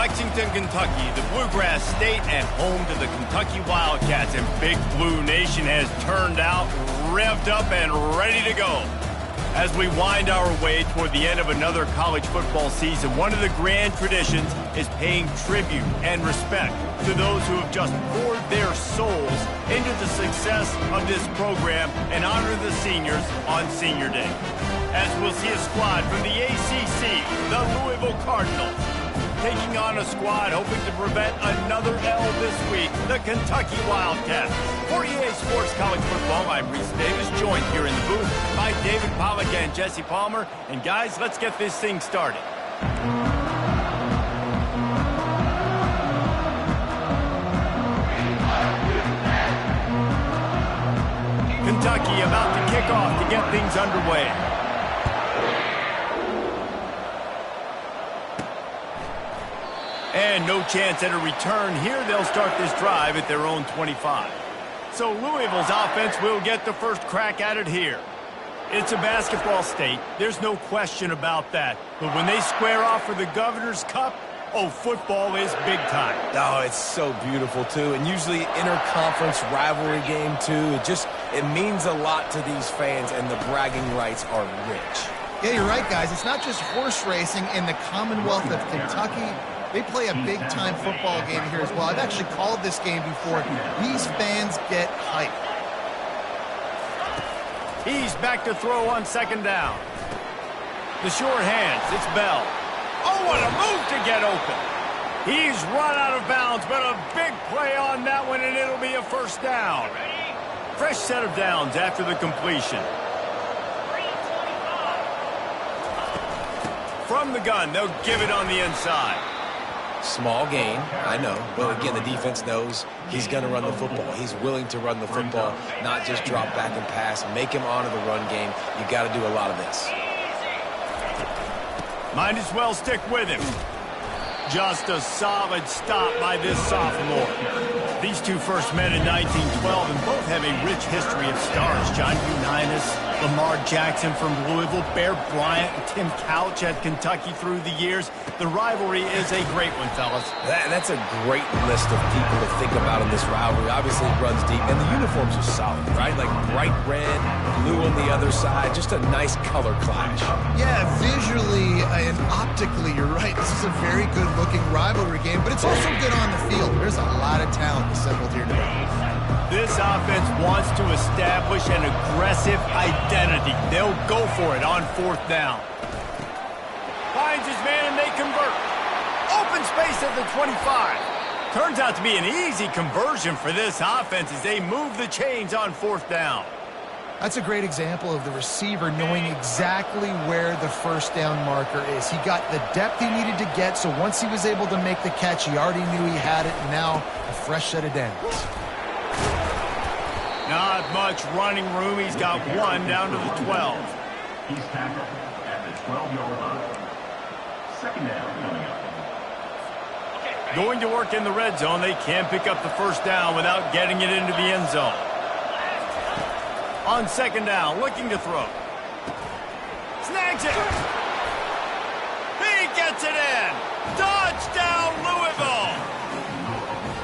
Lexington, Kentucky, the Bluegrass State and home to the Kentucky Wildcats. And Big Blue Nation has turned out, revved up, and ready to go. As we wind our way toward the end of another college football season, one of the grand traditions is paying tribute and respect to those who have just poured their souls into the success of this program and honor the seniors on Senior Day. As we'll see a squad from the ACC, the Louisville Cardinals, taking on a squad hoping to prevent another L this week, the Kentucky Wildcats. For EA Sports College Football, I'm Reese Davis, joined here in the booth by David Pollack and Jesse Palmer. And guys, let's get this thing started. Kentucky about to kick off to get things underway. And no chance at a return here. They'll start this drive at their own 25. So Louisville's offense will get the first crack at it here. It's a basketball state. There's no question about that. But when they square off for the Governor's Cup, oh, football is big time. Oh, it's so beautiful, too. And usually interconference rivalry game, too. It means a lot to these fans, and the bragging rights are rich. Yeah, you're right, guys. It's not just horse racing in the Commonwealth of Kentucky. They play a big-time football game here as well. I've actually called this game before. These fans get hyped. He's back to throw on second down. The short hands, it's Bell. Oh, what a move to get open. He's run out of bounds, but a big play on that one, and it'll be a first down. Fresh set of downs after the completion. From the gun, they'll give it on the inside. Small gain, I know. But again, the defense knows he's going to run the football. He's willing to run the football, not just drop back and pass. Make him honor the run game. You got to do a lot of this. Might as well stick with him. Just a solid stop by this sophomore. These two first met in 1912 and both have a rich history of stars. John Unitas, Lamar Jackson from Louisville, Bear Bryant, and Tim Couch at Kentucky through the years. The rivalry is a great one, fellas. That's a great list of people to think about in this rivalry. Obviously, it runs deep, and the uniforms are solid, right? Like bright red, blue on the other side, just a nice color clash. Yeah, visually and optically, you're right. This is a very good-looking rivalry game, but it's also good on the field. There's a lot of talent assembled here today. This offense wants to establish an aggressive identity. They'll go for it on fourth down. Finds his man and they convert. Open space at the 25. Turns out to be an easy conversion for this offense as they move the chains on fourth down. That's a great example of the receiver knowing exactly where the first down marker is. He got the depth he needed to get, so once he was able to make the catch, he already knew he had it, and now a fresh set of downs. Not much running room. He's got one down to the 12. He's tackled at the 12-yard line. Second down coming up. Going to work in the red zone. They can't pick up the first down without getting it into the end zone. On second down, looking to throw. Snags it. He gets it in. Touchdown, Louisville.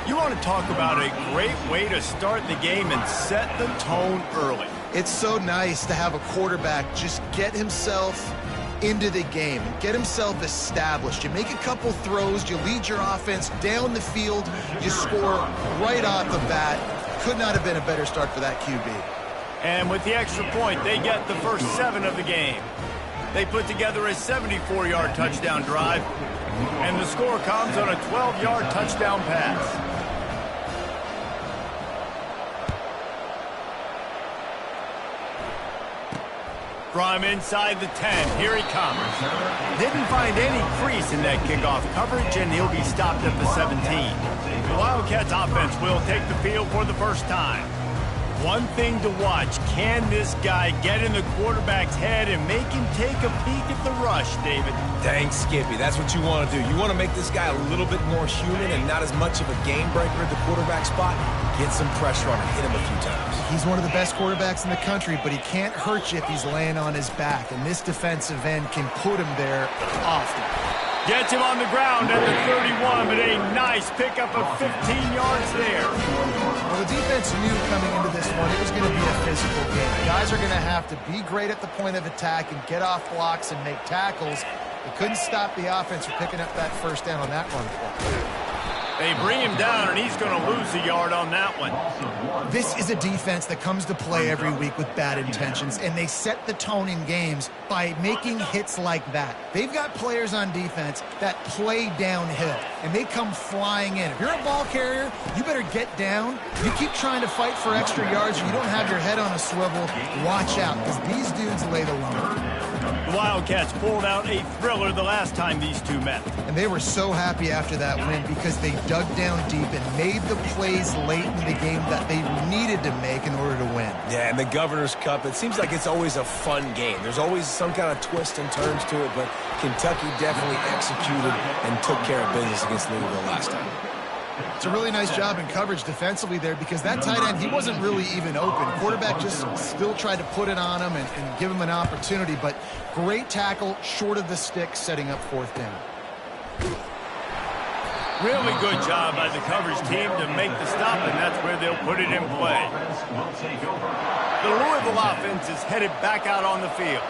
You want to talk about a great way to start the game and set the tone early. It's so nice to have a quarterback just get himself into the game, get himself established. You make a couple throws, you lead your offense down the field, you score right off the bat. Could not have been a better start for that QB. And with the extra point, they get the first 7 of the game. They put together a 74-yard touchdown drive, and the score comes on a 12-yard touchdown pass. From inside the 10, here he comes. Didn't find any crease in that kickoff coverage, and he'll be stopped at the 17. The Wildcats offense will take the field for the first time. One thing to watch, can this guy get in the quarterback's head and make him take a peek at the rush, David? Dang, Skippy, that's what you want to do. You want to make this guy a little bit more human and not as much of a game breaker at the quarterback spot. Get some pressure on him, hit him a few times. He's one of the best quarterbacks in the country, but he can't hurt you if he's laying on his back, and this defensive end can put him there often. Gets him on the ground at the 31, but a nice pickup of 15 yards there. Well, the defense knew coming into this one it was going to be a physical game. Guys are going to have to be great at the point of attack and get off blocks and make tackles. They couldn't stop the offense from picking up that first down on that run play. They bring him down, and he's going to lose a yard on that one. This is a defense that comes to play every week with bad intentions, and they set the tone in games by making hits like that. They've got players on defense that play downhill, and they come flying in. If you're a ball carrier, you better get down. You keep trying to fight for extra yards, or you don't have your head on a swivel. Watch out, because these dudes lay the lumber. The Wildcats pulled out a thriller the last time these two met. And they were so happy after that win because they dug down deep and made the plays late in the game that they needed to make in order to win. Yeah, and the Governor's Cup, it seems like it's always a fun game. There's always some kind of twists and turns to it, but Kentucky definitely executed and took care of business against Louisville last time. It's a really nice job in coverage defensively there because that tight end, he wasn't really even open. Quarterback just still tried to put it on him and give him an opportunity, but great tackle short of the stick setting up fourth down. Really good job by the coverage team to make the stop, and that's where they'll put it in play. The Louisville offense is headed back out on the field.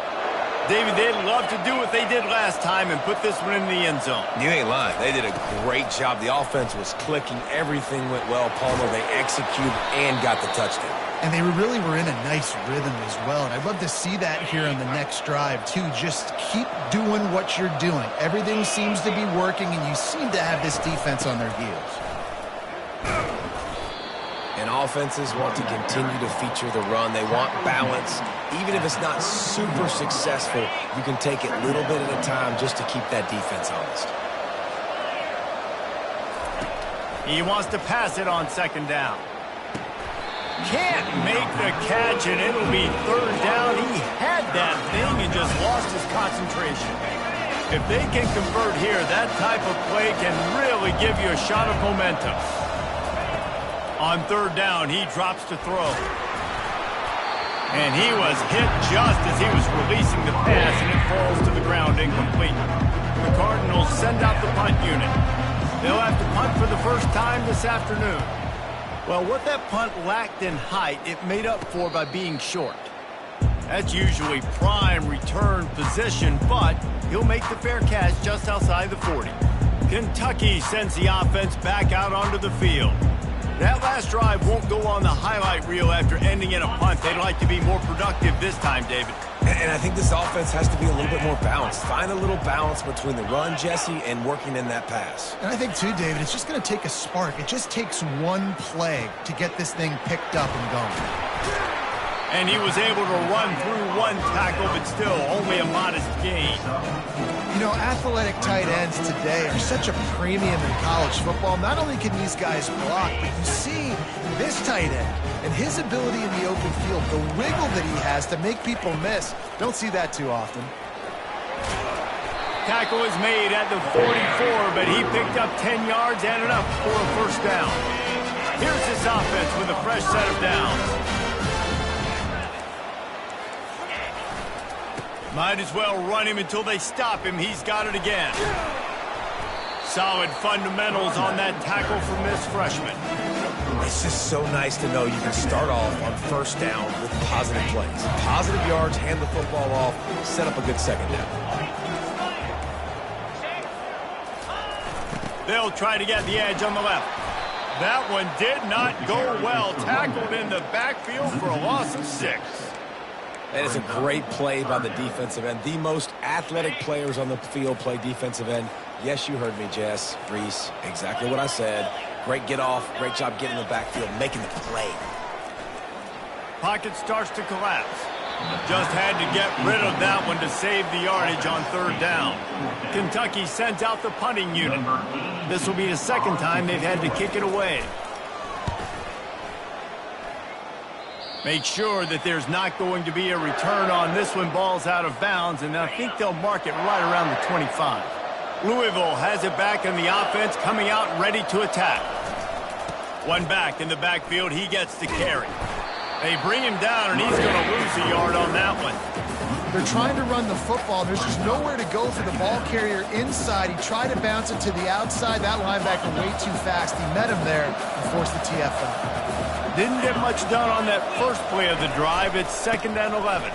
David, they'd love to do what they did last time and put this one in the end zone. You ain't lying. They did a great job. The offense was clicking. Everything went well. Palmer, they executed and got the touchdown. And they really were in a nice rhythm as well. And I'd love to see that here on the next drive, too. Just keep doing what you're doing. Everything seems to be working, and you seem to have this defense on their heels. And offenses want to continue to feature the run. They want balance. Even if it's not super successful, you can take it little bit at a time just to keep that defense honest. He wants to pass it on second down. Can't make the catch, and it'll be third down. He had that thing and just lost his concentration. If they can convert here, that type of play can really give you a shot of momentum. On third down, he drops to throw. And he was hit just as he was releasing the pass, and it falls to the ground incomplete. The Cardinals send out the punt unit. They'll have to punt for the first time this afternoon. Well, what that punt lacked in height, it made up for by being short. That's usually prime return position, but he'll make the fair catch just outside the 40. Kentucky sends the offense back out onto the field. That last drive won't go on the highlight reel after ending in a punt. They'd like to be more productive this time, David. And I think this offense has to be a little bit more balanced. Find a little balance between the run, Jesse, and working in that pass. And I think, too, David, it's just going to take a spark. It just takes one play to get this thing picked up and going. And he was able to run through one tackle, but still only a modest gain. You know, athletic tight ends today are such a premium in college football. Not only can these guys block, but you see this tight end and his ability in the open field, the wiggle that he has to make people miss. Don't see that too often. Tackle is made at the 44, but he picked up 10 yards and enough for a first down. Here's this offense with a fresh set of downs. Might as well run him until they stop him. He's got it again. Solid fundamentals on that tackle from this freshman. It's just so nice to know you can start off on first down with positive plays. Positive yards, hand the football off, set up a good second down. They'll try to get the edge on the left. That one did not go well. Tackled in the backfield for a loss of 6. That is a great play by the defensive end. The most athletic players on the field play defensive end. Yes, you heard me, Jess, Reese. Exactly what I said. Great get off. Great job getting in the backfield, making the play. Pocket starts to collapse. Just had to get rid of that one to save the yardage on third down. Kentucky sends out the punting unit. This will be the second time they've had to kick it away. Make sure that there's not going to be a return on this one. Ball's out of bounds, and I think they'll mark it right around the 25. Louisville has it back in the offense, coming out ready to attack. One back in the backfield, he gets to carry. They bring him down, and he's going to lose a yard on that one. They're trying to run the football. There's just nowhere to go for the ball carrier inside. He tried to bounce it to the outside. That linebacker way too fast. He met him there and forced the TFL. Didn't get much done on that first play of the drive. It's 2nd and 11.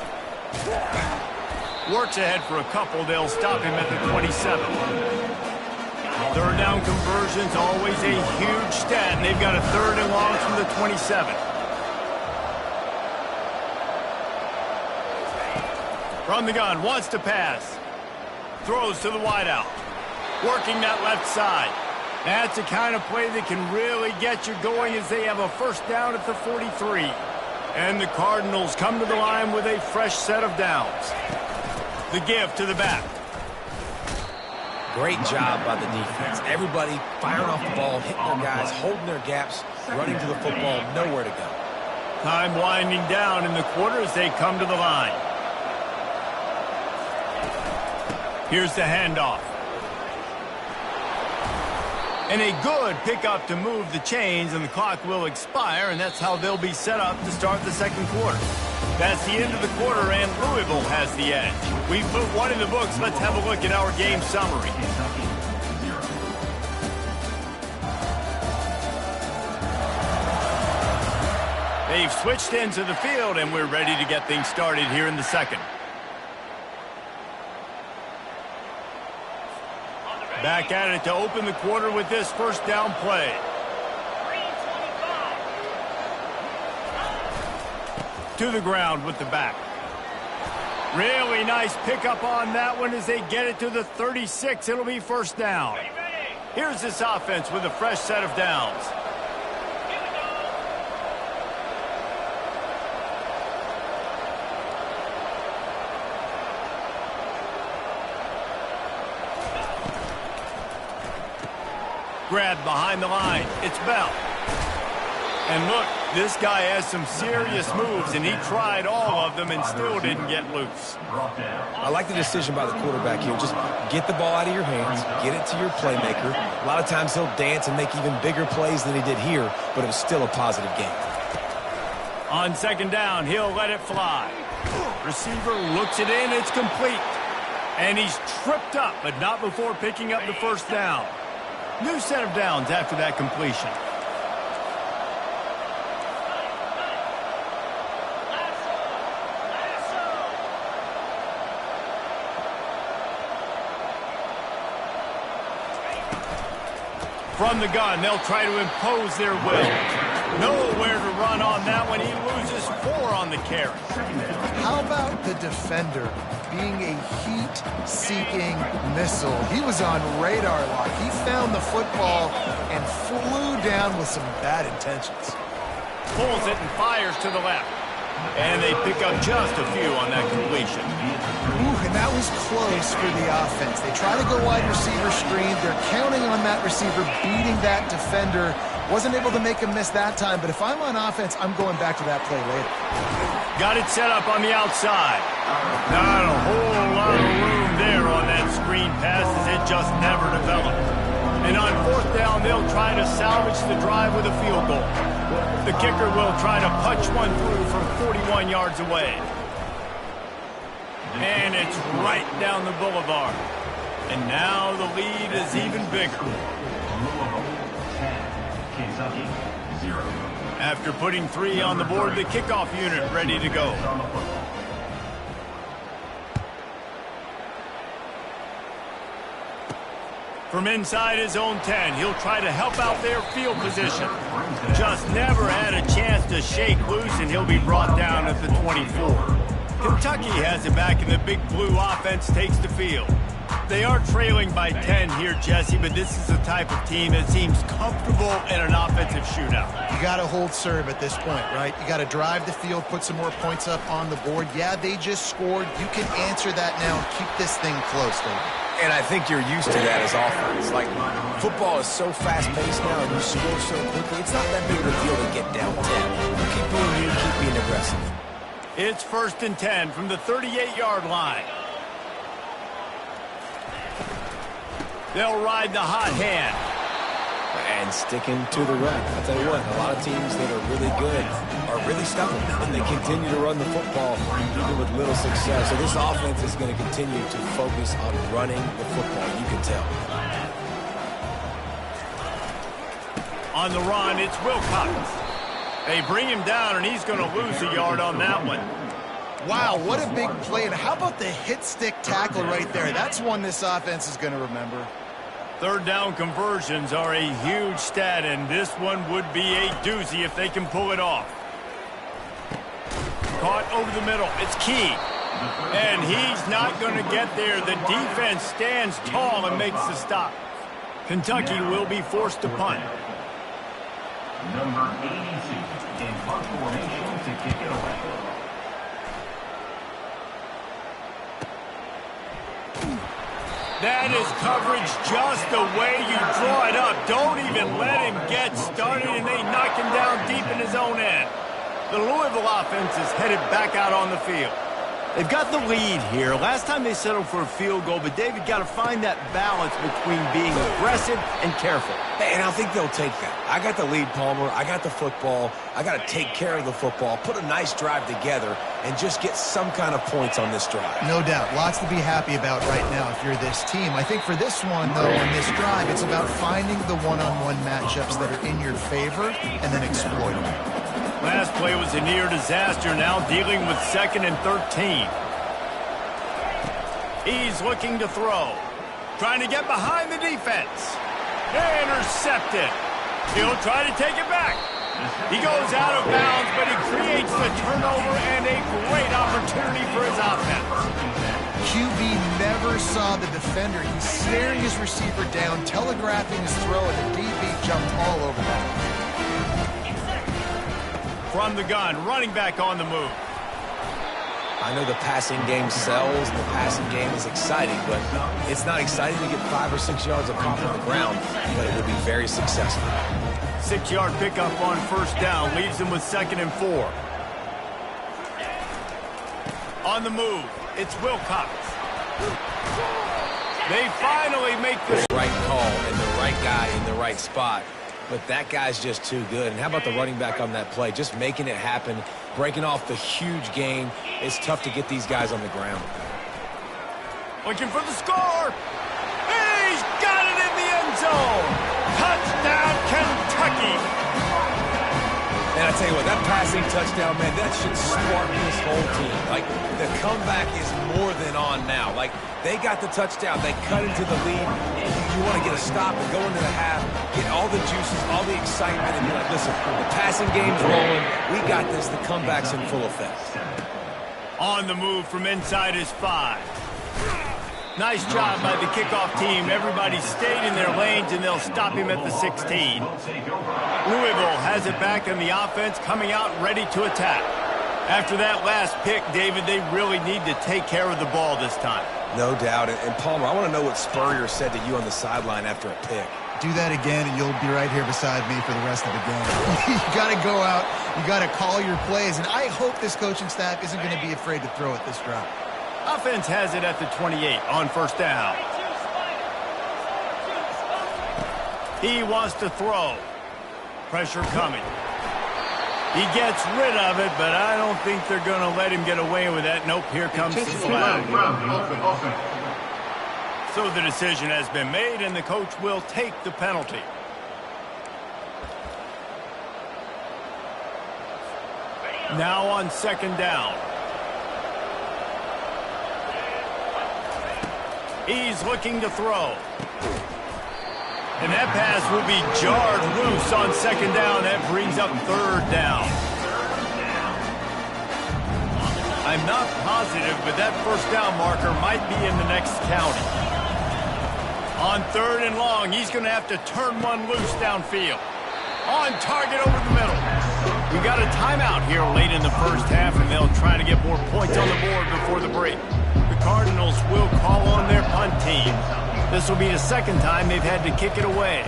Works ahead for a couple. They'll stop him at the 27. 3rd down conversion's always a huge stat, and they've got a 3rd and long from the 27. From the gun, wants to pass. Throws to the wideout. Working that left side. That's the kind of play that can really get you going as they have a 1st down at the 43. And the Cardinals come to the line with a fresh set of downs. The give to the back. Great job by the defense. Everybody firing off the ball, hitting their guys, holding their gaps, running to the football, nowhere to go. Time winding down in the quarter as they come to the line. Here's the handoff. And a good pickup to move the chains, and the clock will expire, and that's how they'll be set up to start the 2nd quarter. That's the end of the quarter, and Louisville has the edge. We put one in the books. Let's have a look at our game summary. They've switched into the field, and we're ready to get things started here in the 2nd. Back at it to open the quarter with this 1st down play. To the ground with the back. Really nice pickup on that one as they get it to the 36. It'll be 1st down. Here's this offense with a fresh set of downs. Grab behind the line. It's Bell. And look, this guy has some serious moves, and he tried all of them and still didn't get loose. I like the decision by the quarterback here. Just get the ball out of your hands, get it to your playmaker. A lot of times he'll dance and make even bigger plays than he did here, but it was still a positive game. On 2nd down, he'll let it fly. Receiver looks it in. It's complete. And he's tripped up, but not before picking up the 1st down. New set of downs after that completion. From the gun, they'll try to impose their will. Nowhere to run on that one. He loses 4 on the carry. How about the defender being a heat-seeking missile? He was on radar lock. He found the football and flew down with some bad intentions. Pulls it and fires to the left. And they pick up just a few on that completion. Ooh, and that was close for the offense. They try to go wide receiver screen. They're counting on that receiver beating that defender. Wasn't able to make him miss that time, but if I'm on offense, I'm going back to that play later. Got it set up on the outside. Not a whole lot of room there on that screen pass as it just never developed. And on 4th down, they'll try to salvage the drive with a field goal. The kicker will try to punch one through from 41 yards away. And it's right down the boulevard. And now the lead is even bigger. Kentucky, 0. After putting 3 on the board, the kickoff unit ready to go. From inside his own 10, he'll try to help out their field position. Just never had a chance to shake loose, and he'll be brought down at the 24. Kentucky has it back, and the big blue offense takes the field. They are trailing by 10 here, Jesse, but this is the type of team that seems comfortable in an offensive shootout. You got to hold serve at this point, right? You got to drive the field, put some more points up on the board. Yeah, they just scored. You can answer that now and keep this thing close, David. And I think you're used to that as offense. Like, football is so fast-paced now and you score so quickly, it's not that big of a deal to get down 10. You keep moving, you keep being aggressive. It's 1st and 10 from the 38-yard line. They'll ride the hot hand. And sticking to the run. I'll tell you what, a lot of teams that are really good are really stubborn, and they continue to run the football even with little success. So this offense is going to continue to focus on running the football, you can tell. On the run, it's Wilcox. They bring him down, and he's going to lose a yard on that one. Wow, what a big play. And how about the hit stick tackle right there? That's one this offense is going to remember. Third down conversions are a huge stat, and this one would be a doozy if they can pull it off. Caught over the middle. It's key. And he's not going to get there. The defense stands tall and makes the stop. Kentucky will be forced to punt. Number 82 in punt formation to kick it away. That is coverage just the way you draw it up. Don't even let him get started, and they knock him down deep in his own end. The Louisville offense is headed back out on the field. They've got the lead here. Last time they settled for a field goal, but David got to find that balance between being aggressive and careful. And I think they'll take that. I got the lead, Palmer. I got the football. I got to take care of the football, put a nice drive together, and just get some kind of points on this drive. No doubt. Lots to be happy about right now if you're this team. I think for this one, though, on this drive, it's about finding the one-on-one matchups that are in your favor and then exploiting them. Last play was a near disaster, now dealing with 2nd and 13. He's looking to throw. Trying to get behind the defense. Intercepted. He'll try to take it back. He goes out of bounds, but he creates the turnover and a great opportunity for his offense. QB never saw the defender. He's staring his receiver down, telegraphing his throw, and the DB jumped all over that. From the gun, running back on the move. I know the passing game sells, the passing game is exciting, but it's not exciting to get 5 or 6 yards of pop on the ground, but it will be very successful. 6-yard pickup on first down leaves them with 2nd and 4. On the move, it's Wilcox. They finally make the right call and the right guy in the right spot. But that guy's just too good. And how about the running back on that play? Just making it happen, breaking off the huge gain. It's tough to get these guys on the ground. Looking for the score. He's got it in the end zone. Touchdown, Kentucky. And I tell you what, that passing touchdown, man, that should spark this whole team. Like, the comeback is more than on now. Like, they got the touchdown. They cut into the lead. You want to get a stop and go into the half, get all the juices, all the excitement, and be like, listen, the passing game's rolling. We got this. The comeback's in full effect. On the move from inside his 5. Nice job by the kickoff team. Everybody stayed in their lanes, and they'll stop him at the 16. Louisville has it back in the offense, coming out ready to attack. After that last pick, David, they really need to take care of the ball this time. No doubt. And Palmer, I want to know what Spurrier said to you on the sideline after a pick. Do that again, and you'll be right here beside me for the rest of the game. You got to go out. You got to call your plays, and I hope this coaching staff isn't going to be afraid to throw it this drive. Offense has it at the 28 on first down. He wants to throw. Pressure coming. He gets rid of it, but I don't think they're going to let him get away with that. Nope, here comes the flag. So the decision has been made, and the coach will take the penalty. Now on second down. He's looking to throw. And that pass will be jarred loose on second down. That brings up third down. I'm not positive, but that first down marker might be in the next county. On third and long, he's going to have to turn one loose downfield. On target over the middle. We got a timeout here late in the first half, and they'll try to get more points on the board before the break. The Cardinals will call on their punt team. This will be the second time they've had to kick it away.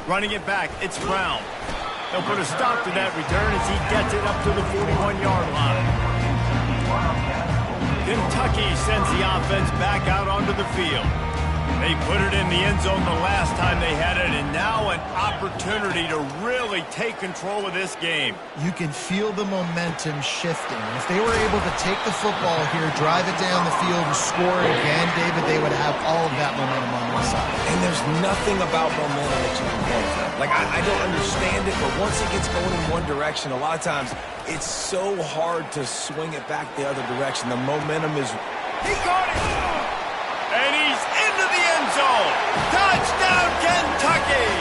Running it back, it's Brown. They'll put a stop to that return as he gets it up to the 41-yard line. Kentucky sends the offense back out onto the field. They put it in the end zone the last time they had it, and now an opportunity to really take control of this game. You can feel the momentum shifting. If they were able to take the football here, drive it down the field, and score again, David, they would have all of that momentum on their side. And there's nothing about momentum that you can play for. Like, I don't understand it, but once it gets going in one direction, a lot of times it's so hard to swing it back the other direction. The momentum is... He caught it! And he's into the end zone! Touchdown, Kentucky!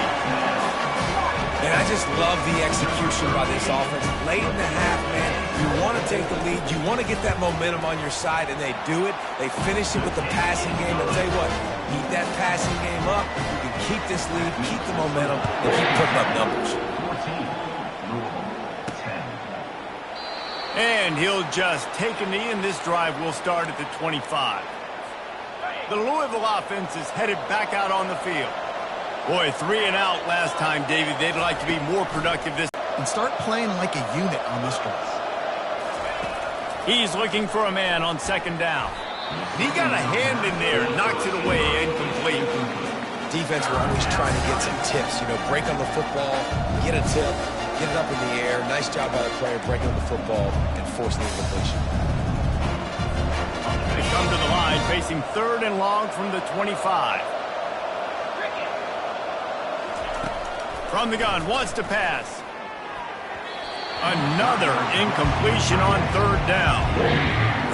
And I just love the execution by this offense. Late in the half, man, you want to take the lead. You want to get that momentum on your side, and they do it. They finish it with the passing game. I'll tell you what, keep that passing game up. You can keep this lead, keep the momentum, and keep putting up numbers. 14, 10. And he'll just take a knee, and this drive will start at the 25. The Louisville offense is headed back out on the field. Boy, 3 and out last time, David. They'd like to be more productive this. And start playing like a unit on this drive. He's looking for a man on second down. He got a hand in there, knocks it away, incomplete. Defense were always trying to get some tips. You know, break on the football, get a tip, get it up in the air. Nice job by the player breaking on the football and forcing the incompletion. They come to the line facing 3rd and long from the 25. From the gun, wants to pass. Another incompletion on 3rd down.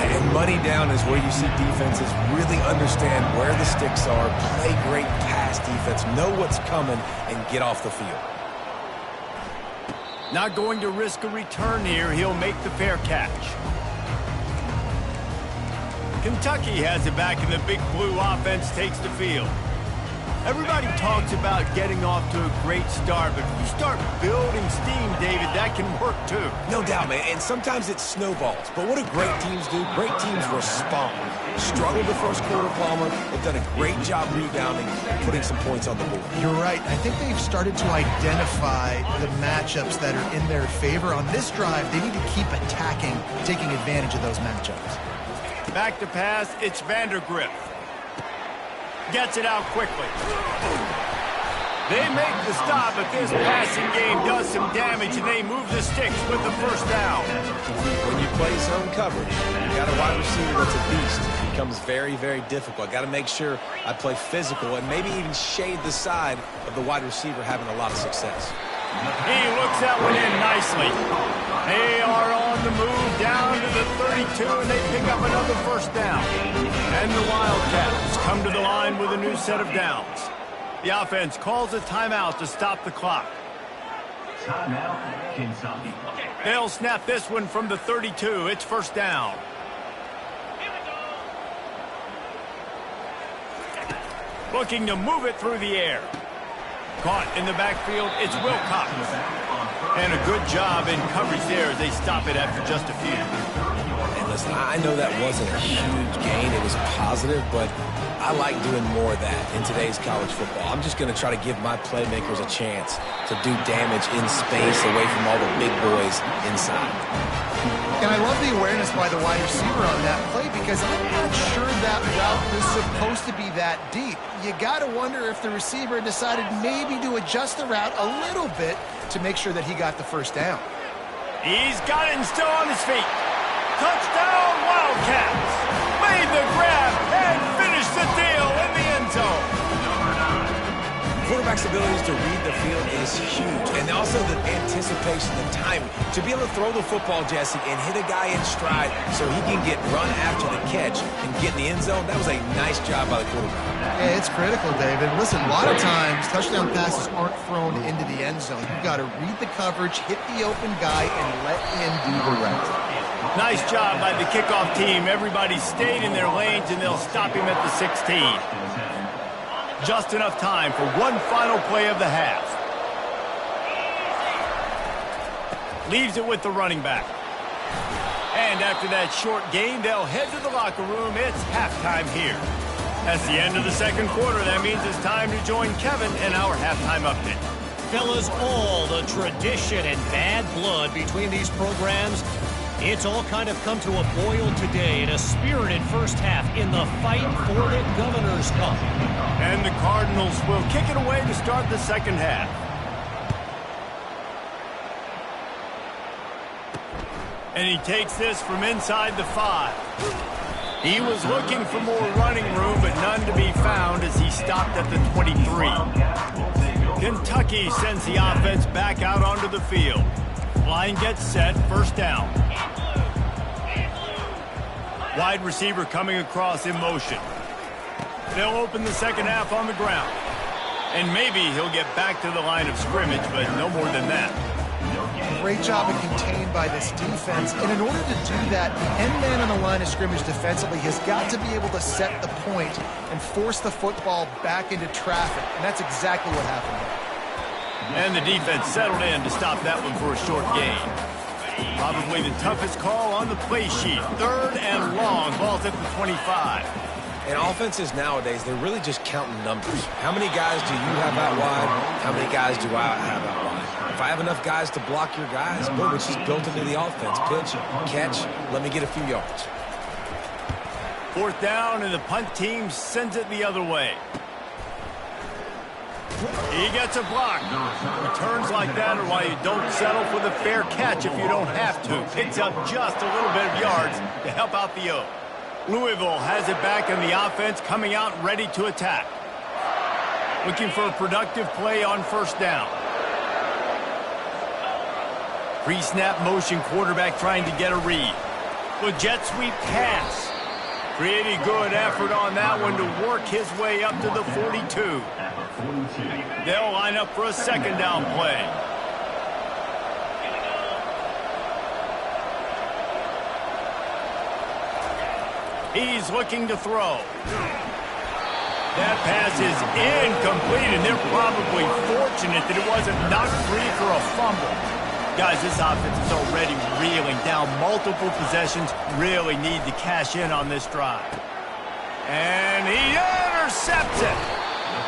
And money down is where you see defenses really understand where the sticks are, play great pass defense, know what's coming, and get off the field. Not going to risk a return here. He'll make the fair catch. Kentucky has it back, and the Big Blue offense takes the field. Everybody talks about getting off to a great start, but if you start building steam, David, that can work too. No doubt, man, and sometimes it snowballs. But what do great teams do? Great teams respond. Struggled the first quarter, Palmer. They've done a great job rebounding and putting some points on the board. You're right. I think they've started to identify the matchups that are in their favor. On this drive, they need to keep attacking, taking advantage of those matchups. Back to pass, it's Vandergrift. Gets it out quickly. They make the stop, but this passing game does some damage, and they move the sticks with the first down. When you play zone coverage, you got a wide receiver that's a beast. It becomes very, very difficult. Got to make sure I play physical and maybe even shade the side of the wide receiver having a lot of success. He looks that one in nicely. They are on the move down to the 32, and they pick up another first down. And the Wildcats come to the line with a new set of downs. The offense calls a timeout to stop the clock. Timeout, Kentucky. They'll snap this one from the 32. It's first down. Looking to move it through the air. Caught in the backfield, it's Wilcox. And a good job in coverage there as they stop it after just a few. And listen, I know that wasn't a huge gain. It was positive, but I like doing more of that in today's college football. I'm just going to try to give my playmakers a chance to do damage in space away from all the big boys inside. And I love the awareness by the wide receiver on that play because I'm not sure that route was supposed to be that deep. You got to wonder if the receiver decided maybe to adjust the route a little bit to make sure that he got the first down. He's got it and still on his feet. Touchdown, Wildcats. Made the grab and finished the deal in the end zone. Quarterback's abilities to read the field is huge, and also the anticipation, the timing. To be able to throw the football, Jesse, and hit a guy in stride so he can get run after the catch and get in the end zone, that was a nice job by the quarterback. Yeah, it's critical, David. Listen, a lot of times touchdown passes aren't thrown into the end zone. You've got to read the coverage, hit the open guy, and let him do the rest. Nice job by the kickoff team. Everybody stayed in their lanes, and they'll stop him at the 16. Just enough time for one final play of the half. Leaves it with the running back. And after that short gain, they'll head to the locker room. It's halftime here. That's the end of the second quarter. That means it's time to join Kevin in our halftime update. Fellas, all the tradition and bad blood between these programs It's all kind of come to a boil today in a spirited first half in the fight for the Governor's Cup. And the Cardinals will kick it away to start the second half. And he takes this from inside the 5. He was looking for more running room, but none to be found as he stopped at the 23. Kentucky sends the offense back out onto the field. Line gets set, first down. Wide receiver coming across in motion. They'll open the second half on the ground. And maybe he'll get back to the line of scrimmage, but no more than that. Great job of contained by this defense. And in order to do that, the end man on the line of scrimmage defensively has got to be able to set the point and force the football back into traffic. And that's exactly what happened there. And the defense settled in to stop that one for a short gain. Probably the toughest call on the play sheet. 3rd and long, ball's at the 25. And offenses nowadays, they're really just counting numbers. How many guys do you have out wide? How many guys do I have out wide? If I have enough guys to block your guys, boom, it's just built into the offense. Pitch, catch, let me get a few yards. 4th down, and the punt team sends it the other way. He gets a block. Returns like that are why you don't settle for the fair catch if you don't have to. Picks up just a little bit of yards to help out the O. Louisville has it back in the offense, coming out ready to attack. Looking for a productive play on first down. Pre-snap motion quarterback trying to get a read. With jet sweep pass. Pretty good effort on that one to work his way up to the 42. They'll line up for a second down play. He's looking to throw. That pass is incomplete, and they're probably fortunate that it wasn't knocked free for a fumble. Guys, this offense is already reeling down multiple possessions. Really need to cash in on this drive. And he intercepts it.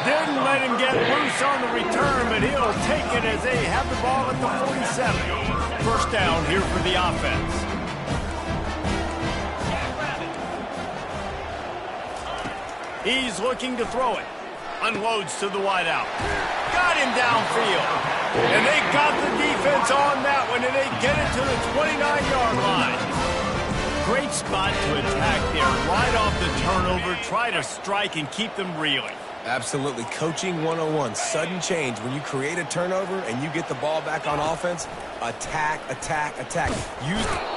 Didn't let him get loose on the return, but he'll take it as they have the ball at the 47. First down here for the offense. He's looking to throw it. Unloads to the wideout. Got him downfield. And they got the defense on that one, and they get it to the 29-yard line. Great spot to attack there. Right off the turnover, try to strike and keep them reeling. Absolutely. Coaching 101. Sudden change. When you create a turnover and you get the ball back on offense, attack, attack, attack.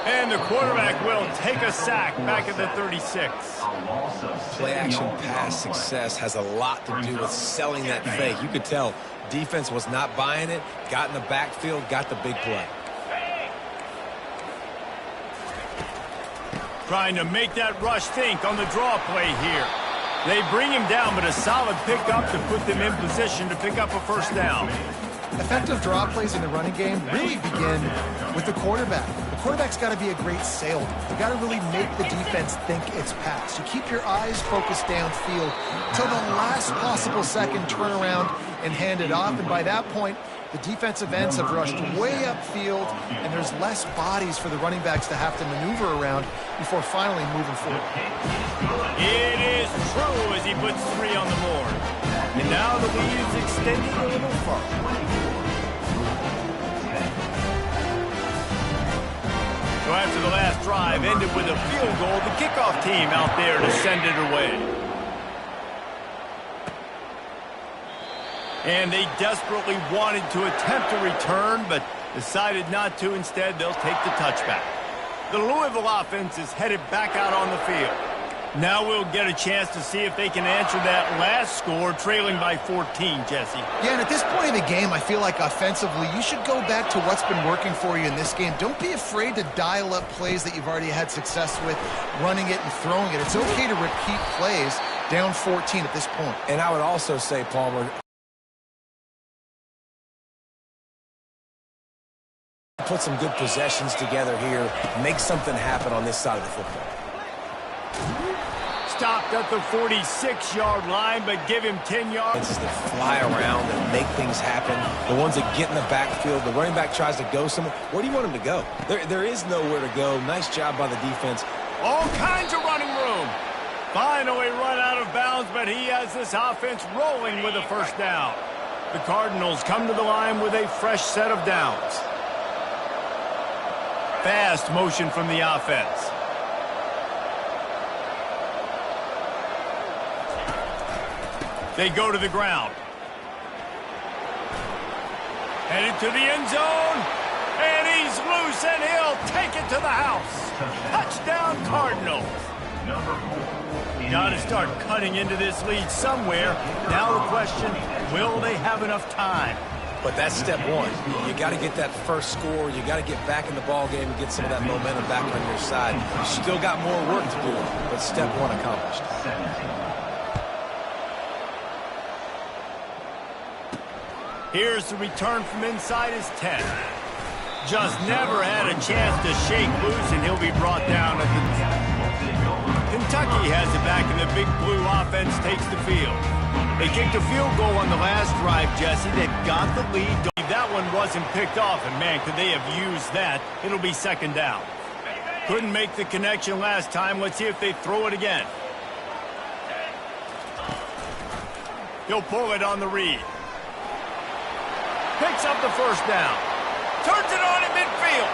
And the quarterback will take a sack back at the 36. Play-action pass success has a lot to do with selling that fake. You could tell defense was not buying it, got in the backfield, got the big play. Trying to make that rush think on the draw play here. They bring him down, but a solid pickup to put them in position to pick up a first down. Effective draw plays in the running game really begin with the quarterback. The quarterback's got to be a great salesman. You got to really make the defense think it's pass. You keep your eyes focused downfield till the last possible second, turn around and hand it off. And by that point, the defensive ends have rushed way upfield, and there's less bodies for the running backs to have to maneuver around before finally moving forward. It is true as he puts 3 on the board. And now the lead is extended a little further. So after the last drive ended with a field goal, the kickoff team out there to send it away. And they desperately wanted to attempt a return, but decided not to. Instead, they'll take the touchback. The Louisville offense is headed back out on the field. Now we'll get a chance to see if they can answer that last score, trailing by 14, Jesse. Yeah, and at this point in the game, I feel like offensively, you should go back to what's been working for you in this game. Don't be afraid to dial up plays that you've already had success with, running it and throwing it. It's okay to repeat plays down 14 at this point. And I would also say, Palmer, put some good possessions together here, make something happen on this side of the football. stopped at the 46-yard line, but give him 10 yards. That fly around and make things happen. The ones that get in the backfield, the running back tries to go somewhere. Where do you want him to go? There is nowhere to go. Nice job by the defense. All kinds of running room. Finally run out of bounds, but he has this offense rolling with a first down. The Cardinals come to the line with a fresh set of downs. Fast motion from the offense. They go to the ground. Headed to the end zone. And he's loose, and he'll take it to the house. Touchdown, Cardinals. Got to start cutting into this lead somewhere. Now the question, will they have enough time? But that's step one. You got to get that first score. You got to get back in the ball game and get some of that momentum back on your side. You still got more work to do, but step one accomplished. Here's the return from inside his 10. Just never had a chance to shake loose, and he'll be brought down at the... Kentucky has it back, and the Big Blue offense takes the field. They kicked a field goal on the last drive, Jesse. They've got the lead. That one wasn't picked off, and man, could they have used that. It'll be second down. Couldn't make the connection last time. Let's see if they throw it again. He'll pull it on the read. Picks up the first down. Turns it on in midfield.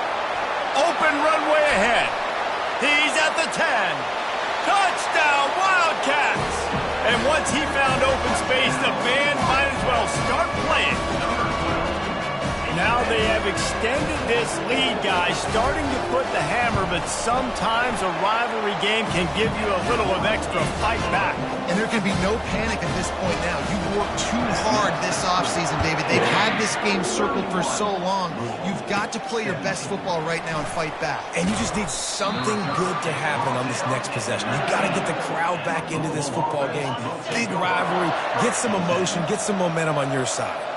Open runway ahead. He's at the 10. Touchdown, Wildcats! And once he found open space, the band might as well start playing. Now they have extended this lead, guys, starting to put the hammer, but sometimes a rivalry game can give you a little of extra fight back. And there can be no panic at this point now. You've worked too hard this offseason, David. They've had this game circled for so long. You've got to play your best football right now and fight back. And you just need something good to happen on this next possession. You've got to get the crowd back into this football game. Big rivalry. Get some emotion. Get some momentum on your side.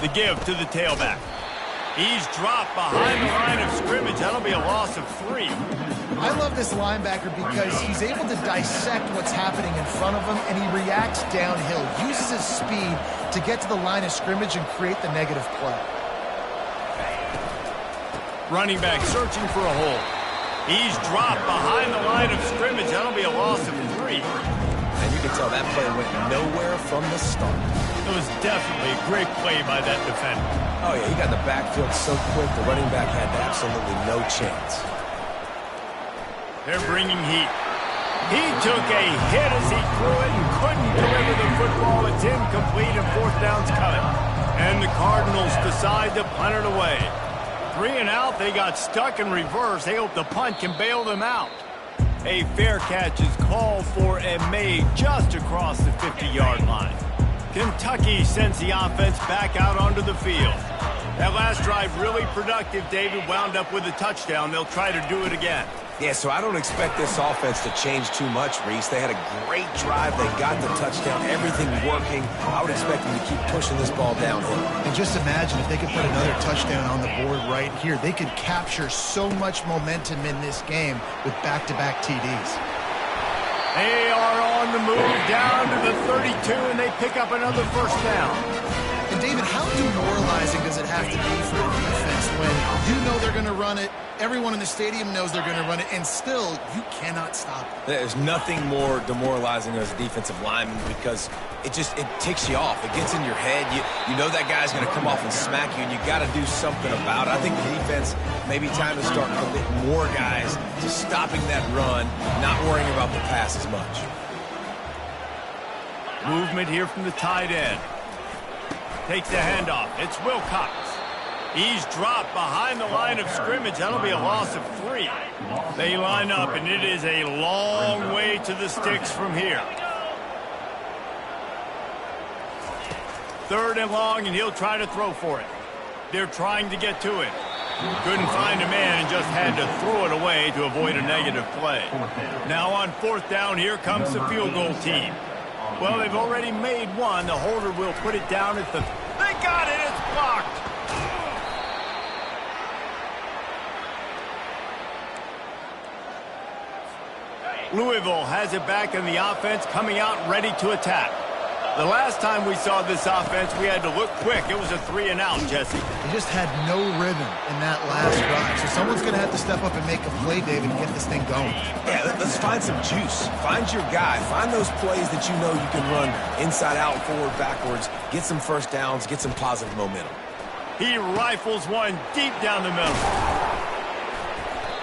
The give to the tailback. He's dropped behind the line of scrimmage. That'll be a loss of 3. I love this linebacker because he's able to dissect what's happening in front of him, and he reacts downhill, uses his speed to get to the line of scrimmage and create the negative play. Running back searching for a hole. He's dropped behind the line of scrimmage. That'll be a loss of 3. And you can tell that play went nowhere from the start. It was definitely a great play by that defender. Oh, yeah, he got in the backfield so quick, the running back had absolutely no chance. They're bringing heat. He took a hit as he threw it and couldn't deliver the football. It's incomplete and fourth down's coming. And the Cardinals decide to punt it away. 3 and out, they got stuck in reverse. They hope the punt can bail them out. A fair catch is called for and made just across the 50-yard line. Kentucky sends the offense back out onto the field. That last drive really productive. David wound up with a touchdown. They'll try to do it again. Yeah, so I don't expect this offense to change too much, Reese. They had a great drive. They got the touchdown. Everything working. I would expect them to keep pushing this ball downhill. And just imagine if they could put another touchdown on the board right here. They could capture so much momentum in this game with back-to-back TDs. They are on the move down to the 32, and they pick up another first down. And David, how demoralizing does it have to be for a defense when you know they're going to run it, everyone in the stadium knows they're going to run it, and still you cannot stop it? There's nothing more demoralizing as a defensive lineman because it ticks you off. It gets in your head. You know that guy's going to come off and smack you, and you got to do something about it. I think the defense, maybe time to start committing more guys to stopping that run, not worrying about the pass as much. Movement here from the tight end. Takes the handoff. It's Wilcox. He's dropped behind the line of scrimmage. That'll be a loss of 3. They line up, and it is a long way to the sticks from here. 3rd and long, and he'll try to throw for it. They're trying to get to it. Couldn't find a man and just had to throw it away to avoid a negative play. Now on 4th down, here comes the field goal team. Well, they've already made one. The holder will put it down at the... They got it! It's blocked! Louisville has it back in the offense, coming out ready to attack. The last time we saw this offense, we had to look quick. It was a 3-and-out, Jesse. They just had no rhythm in that last drive. So someone's going to have to step up and make a play, David, and get this thing going. Yeah, let's find some juice. Find your guy. Find those plays that you know you can run inside out, forward, backwards. Get some first downs. Get some positive momentum. He rifles one deep down the middle.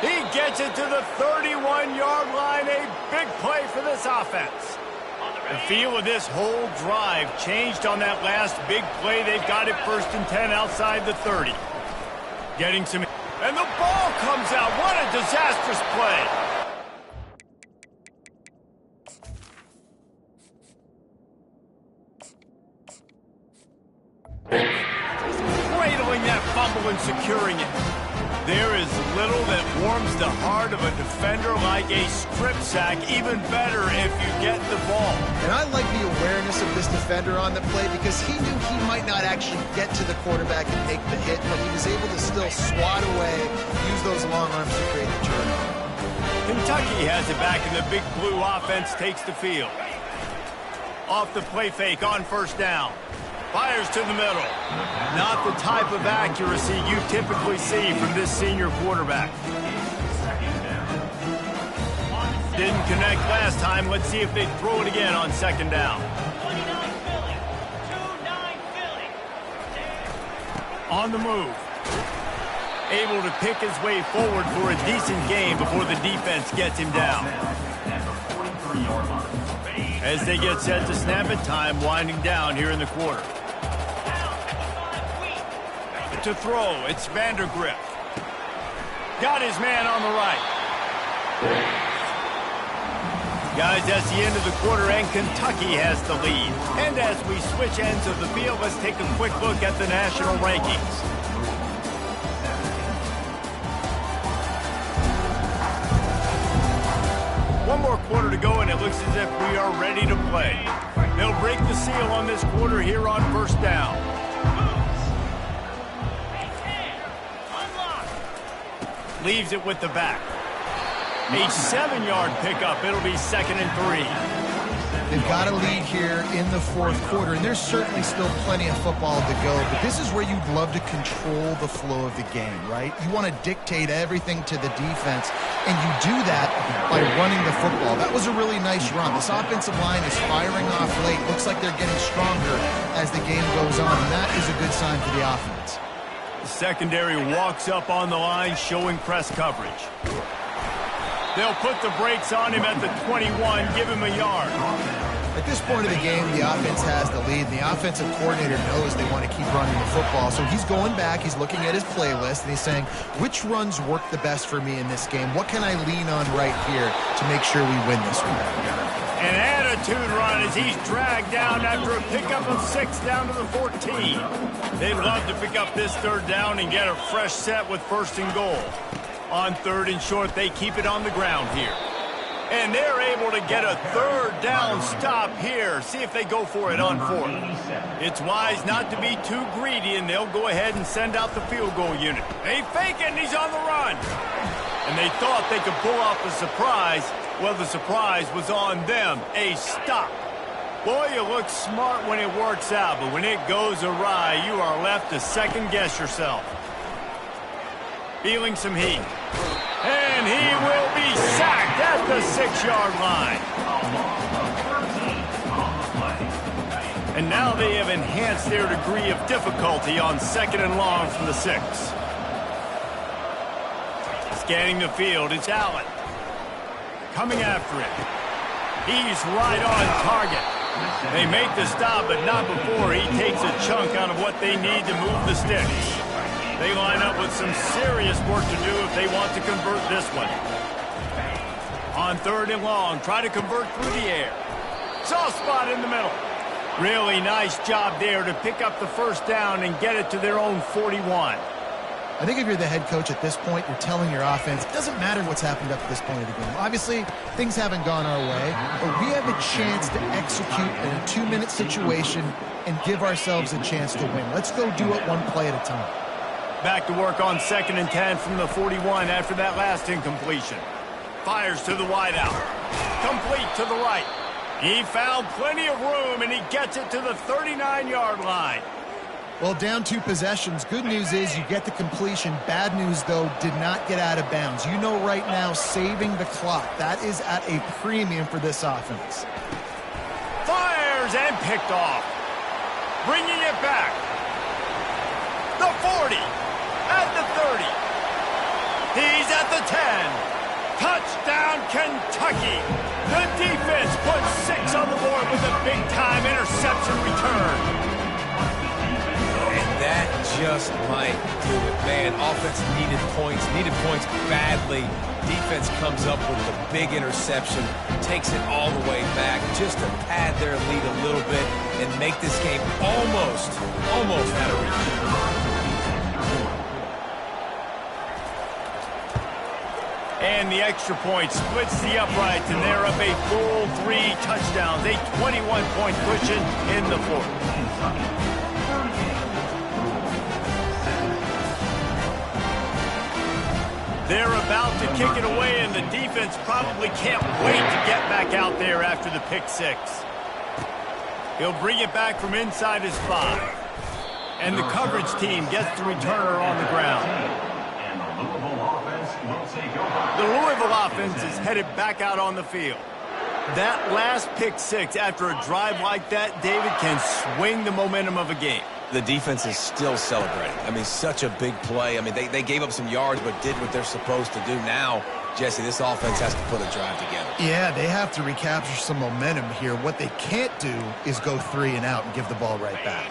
He gets it to the 31-yard line. A big play for this offense. The feel of this whole drive changed on that last big play. They've got it 1st and 10 outside the 30. Getting some... And the ball comes out. What a disastrous play. Cradling that fumble and securing it. There is little that warms the heart of a defender like a strip sack. Even better if you get the ball. And I like the awareness of this defender on the play because he knew he might not actually get to the quarterback and make the hit, but he was able to still swat away, use those long arms to create the turnover. Kentucky has it back, and the big blue offense takes the field. Off the play fake on 1st down. Fires to the middle. Not the type of accuracy you typically see from this senior quarterback. Didn't connect last time. Let's see if they throw it again on 2nd down. On the move. Able to pick his way forward for a decent game before the defense gets him down. As they get set to snap it, time winding down here in the quarter. To throw, it's Vandergrift. Got his man on the right. Guys, that's the end of the quarter, and Kentucky has the lead. And as we switch ends of the field, let's take a quick look at the national rankings. One more quarter to go, and it looks as if we are ready to play. They'll break the seal on this quarter here on 1st down. Leaves it with the back. A 7-yard pickup. It'll be 2nd and 3. They've got a lead here in the 4th quarter, and there's certainly still plenty of football to go, but this is where you'd love to control the flow of the game, right? You want to dictate everything to the defense, and you do that by running the football. That was a really nice run. This offensive line is firing off late. Looks like they're getting stronger as the game goes on, and that is a good sign for the offense. The secondary walks up on the line, showing press coverage. They'll put the brakes on him at the 21, give him a yard. At this point of the game, the offense has the lead. The offensive coordinator knows they want to keep running the football, so he's going back, he's looking at his playlist, and he's saying, which runs work the best for me in this game? What can I lean on right here to make sure we win this one? An attitude run as he's dragged down after a pickup of 6 down to the 14. They'd love to pick up this 3rd down and get a fresh set with 1st and goal. On 3rd and short, they keep it on the ground here. And they're able to get a 3rd down stop here. See if they go for it on 4th. It's wise not to be too greedy, and they'll go ahead and send out the field goal unit. They fake it, and he's on the run. And they thought they could pull off a surprise. Well, the surprise was on them. A stop. Boy, you look smart when it works out, but when it goes awry, you are left to second-guess yourself. Feeling some heat. And he will be sacked at the 6-yard line. And now they have enhanced their degree of difficulty on 2nd and long from the 6. Scanning the field, it's Allen. Coming after it. He's right on target. They make the stop, but not before he takes a chunk out of what they need to move the sticks. They line up with some serious work to do if they want to convert this one. On 3rd and long, try to convert through the air. Soft spot in the middle. Really nice job there to pick up the 1st down and get it to their own 41. I think if you're the head coach at this point, you're telling your offense, it doesn't matter what's happened up to this point of the game. Obviously, things haven't gone our way, but we have a chance to execute in a 2-minute situation and give ourselves a chance to win. Let's go do it one play at a time. Back to work on 2nd and 10 from the 41 after that last incompletion. Fires to the wideout. Complete to the right. He found plenty of room, and he gets it to the 39-yard line. Well, down 2 possessions. Good news is you get the completion. Bad news, though, did not get out of bounds. You know right now, saving the clock. That is at a premium for this offense. Fires and picked off. Bringing it back. The 40. At the 30. He's at the 10. Touchdown, Kentucky. The defense puts 6 on the board with a big-time interception return. That just might do it, man. Offense needed points badly. Defense comes up with the big interception, takes it all the way back just to pad their lead a little bit and make this game almost out of reach. And the extra point splits the uprights, and they're up a full 3 touchdowns, a 21-point cushion in the fourth. They're about to kick it away, and the defense probably can't wait to get back out there after the pick 6. He'll bring it back from inside his 5. And the coverage team gets the returner on the ground. The Louisville offense is headed back out on the field. That last pick 6 after a drive like that, David, can swing the momentum of a game. The defense is still celebrating. I mean, such a big play. I mean, they gave up some yards but did what they're supposed to do. Now, Jesse, this offense has to put a drive together. Yeah, they have to recapture some momentum here. What they can't do is go 3 and out and give the ball right back.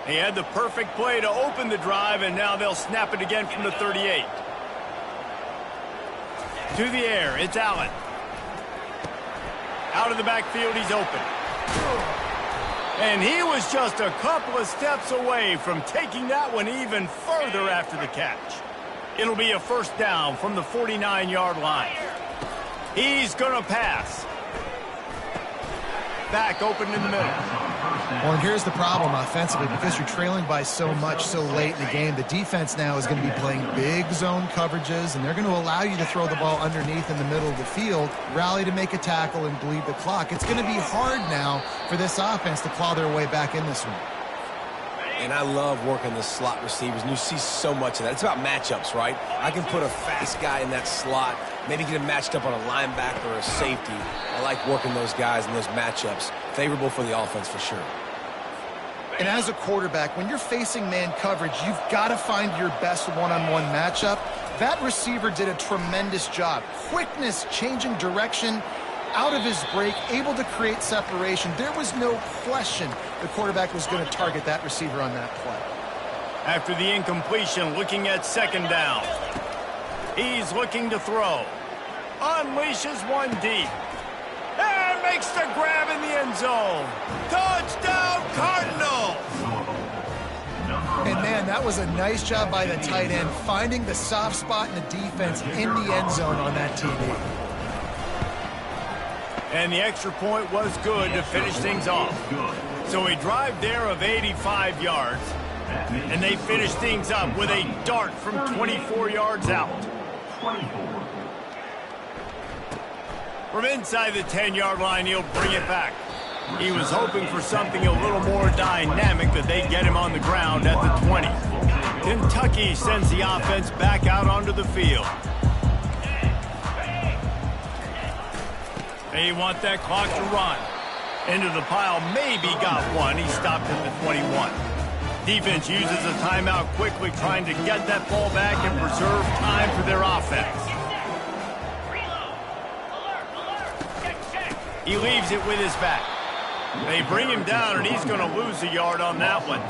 He had the perfect play to open the drive, and now they'll snap it again from the 38. To the air, it's Allen. Out of the backfield, he's open. And he was just a couple of steps away from taking that one even further after the catch. It'll be a first down from the 49-yard line. He's going to pass. Back open in the middle. Well, and here's the problem offensively. Because you're trailing by so much so late in the game, the defense now is going to be playing big zone coverages, and they're going to allow you to throw the ball underneath in the middle of the field, rally to make a tackle, and bleed the clock. It's going to be hard now for this offense to claw their way back in this one. And I love working the slot receivers, and you see so much of that. It's about matchups, right? I can put a fast guy in that slot, maybe get him matched up on a linebacker or a safety. I like working those guys in those matchups. Favorable for the offense for sure. And as a quarterback, when you're facing man coverage, you've got to find your best one-on-one matchup. That receiver did a tremendous job. Quickness, changing direction, out of his break, able to create separation. There was no question the quarterback was going to target that receiver on that play. After the incompletion, looking at second down. He's looking to throw. Unleashes one deep. And makes the grab in the end zone. Touchdown, Cardinals! And, man, that was a nice job by the tight end, finding the soft spot in the defense in the end zone on that TD. And the extra point was good to finish things off. So a drive there of 85 yards. And they finish things up with a dart from 24 yards out. From inside the 10-yard line, he'll bring it back. He was hoping for something a little more dynamic, but they get him on the ground at the 20. Kentucky sends the offense back out onto the field. They want that clock to run. Into the pile, maybe got one. He stopped at the 21. Defense uses a timeout quickly, trying to get that ball back and preserve time for their offense. He leaves it with his back. They bring him down, and he's going to lose a yard on that one.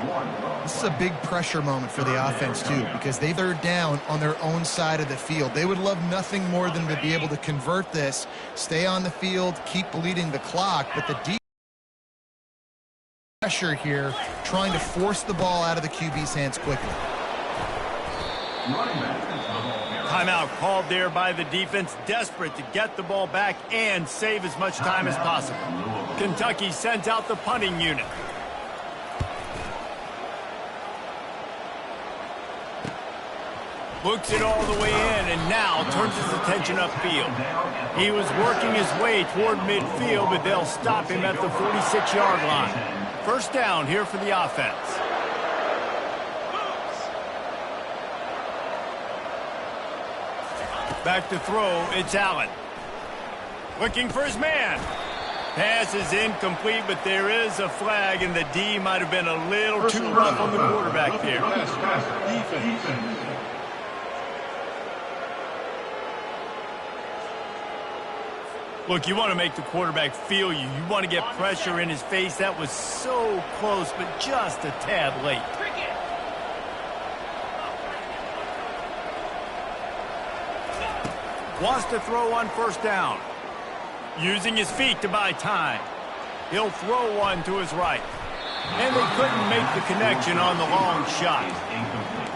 This is a big pressure moment for the offense, too, because they're down on their own side of the field. They would love nothing more than to be able to convert this, stay on the field, keep bleeding the clock, but the deep pressure here, trying to force the ball out of the QB's hands quickly. Timeout called there by the defense, desperate to get the ball back and save as much time as possible. Kentucky sends out the punting unit. Looks it all the way in and now turns his attention upfield. He was working his way toward midfield, but they'll stop him at the 46-yard line. First down here for the offense. Back to throw, it's Allen. Looking for his man. Pass is incomplete, but there is a flag, and the D might have been a little too rough on the quarterback there. Look, you want to make the quarterback feel you. You want to get pressure in his face. That was so close, but just a tad late. Wants to throw on first down. Using his feet to buy time. He'll throw one to his right. And they couldn't make the connection on the long shot.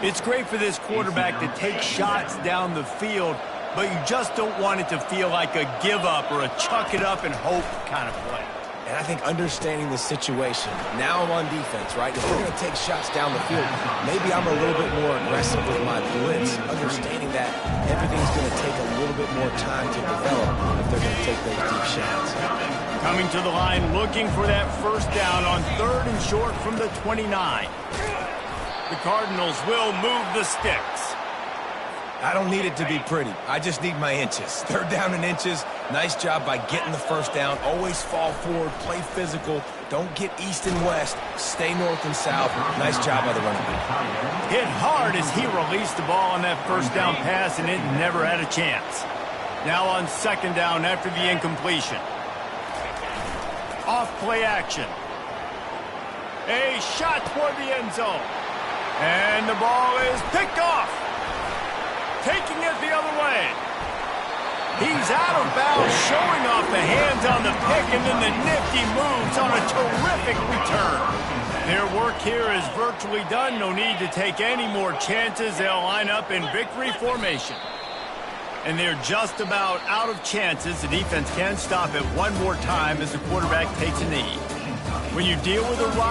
It's great for this quarterback to take shots down the field, but you just don't want it to feel like a give-up or a chuck-it-up-and-hope kind of play. And I think understanding the situation, now I'm on defense, right? If they're going to take shots down the field, maybe I'm a little bit more aggressive with my blitz, understanding that everything's going to take a little bit more time to develop if they're going to take those deep shots. Coming to the line, looking for that first down on 3rd and short from the 29. The Cardinals will move the sticks. I don't need it to be pretty. I just need my inches. 3rd down and inches. Nice job by getting the first down. Always fall forward, play physical. Don't get east and west. Stay north and south. Nice job by the running back. Hit hard as he released the ball on that first down pass, and it never had a chance. Now on 2nd down after the incompletion. Off play action. A shot toward the end zone. And the ball is picked off. Taking it the other way. He's out of bounds, showing off the hands on the pick, and then the nifty moves on a terrific return. Their work here is virtually done. No need to take any more chances. They'll line up in victory formation. And they're just about out of chances. The defense can stop it one more time as the quarterback takes a knee. When you deal with a rival,